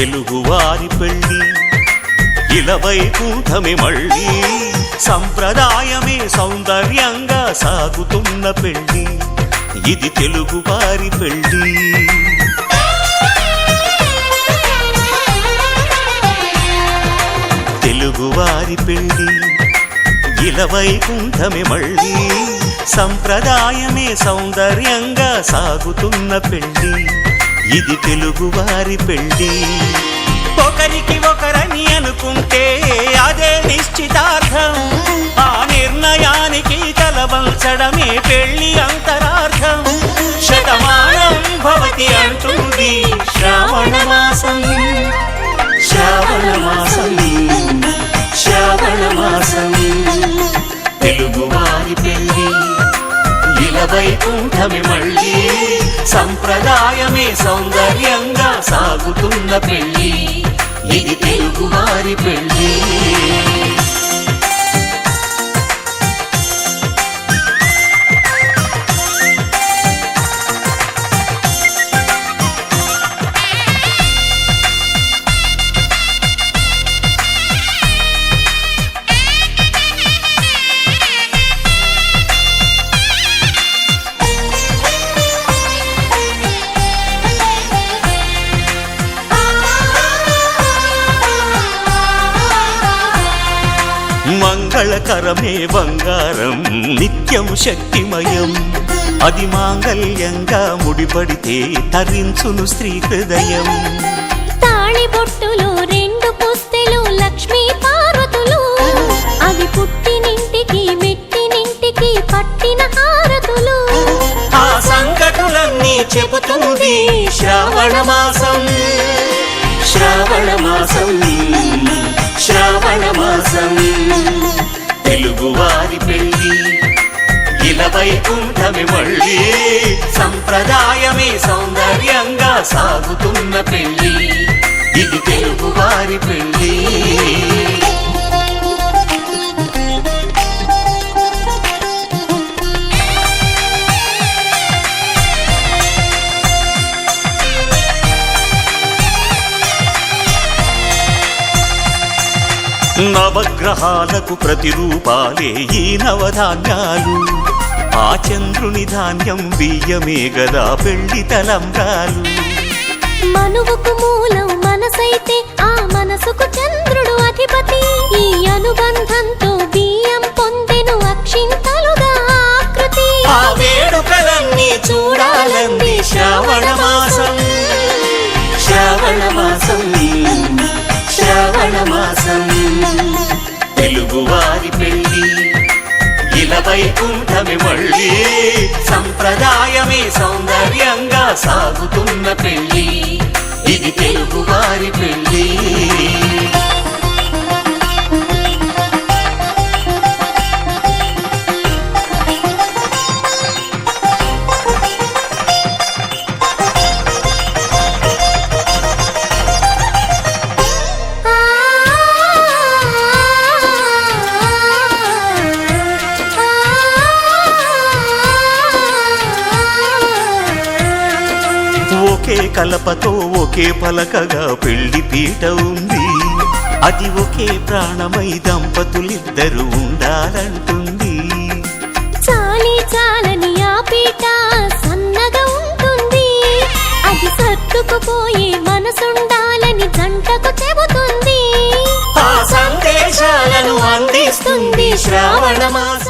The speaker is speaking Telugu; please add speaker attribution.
Speaker 1: తెలుగువారి పెళ్ళి ఇలవైకుంఠమే మళ్ళీ సంప్రదాయమే సౌందర్యంగా సాగుతున్న పెళ్ళి ఇది తెలుగువారి పెళ్ళి తెలుగువారి పెళ్ళి ఇలవైకుంఠమే మళ్ళీ సంప్రదాయమే సౌందర్యంగా సాగుతున్న పెళ్ళి ఇది తెలుగువారి పెళ్ళి ఒకరికి ఒకరని అనుకుంటే అదే నిశ్చితార్థం ఆ నిర్ణయానికి తలవంచడమే పెళ్ళి అంతరార్థం శతమానం భవతి అంటుంది శ్రావణ మాసం శ్రావణ మాసం శ్రావణ మాసం తెలుగువారి పెళ్ళి ఇలవైకుంఠమే మళ్ళీ సంప్రదాయమే సౌందర్యంగా సాగుతున్న పెళ్ళి ఇది తెలుగువారి పెళ్ళి మంగళకరమే బంగారం నిత్యం శక్తిమయం అది మాంగళ్యంగా ముడిపడితే తరించును స్త్రీ హృదయం
Speaker 2: తాళిబొట్టులో రెండు పుస్తెలు లక్ష్మీ పార్వతులు అవి పుట్టినింటికి మెట్టినింటికి పట్టిన హారతులు
Speaker 1: ఆ సంగతులన్నీ చెబుతుంది శ్రావణ మాసం శ్రావణ మాసం శ్రావణ మాసం తెలుగువారి పెళ్ళి ఇలవైకుంఠమే మళ్ళీ సంప్రదాయమే సౌందర్యంగా సాగుతున్న పెళ్ళి ఇది తెలుగువారి పెళ్ళి నవగ్రహాలకు ప్రతిరూపాలే ఈ నవధాన్యాలు ఆ చంద్రుని ధాన్యం బియ్యమే గదా పెళ్లి తలంబ్రాలు
Speaker 2: మనువుకు మూలం మనసైతే ఆ మనసుకు చంద్రుడు అధిపతి ఈ అనుబంధంతో బియ్యం పొందెను అక్షింతలుగా ఆకృతి
Speaker 1: ఆ వేడుకలన్నీ చూడాలంది శ్రావణ మాసం శ్రావణ మాసం శ్రావణ మాసం తెలుగువారి పెళ్ళి ఇలవైకుంఠమే మళ్ళీ సంప్రదాయమే సౌందర్యంగా సాగుతున్న పెళ్ళి ఇది తెలుగువారి పెళ్ళి ఒకే కలపతో ఒకే పలకగా పెళ్లి పీట ఉంది అది ఒకే ప్రాణమై దంపతులిద్దరు ఉండాలంటుంది
Speaker 2: చాలి చాలని ఆ పీట సన్నగా ఉంటుంది అది సర్దుకుపోయే మనసుండాలని జంటకు చెబుతుంది
Speaker 1: ఆ సందేశాలను అందిస్తుంది శ్రావణ మాసం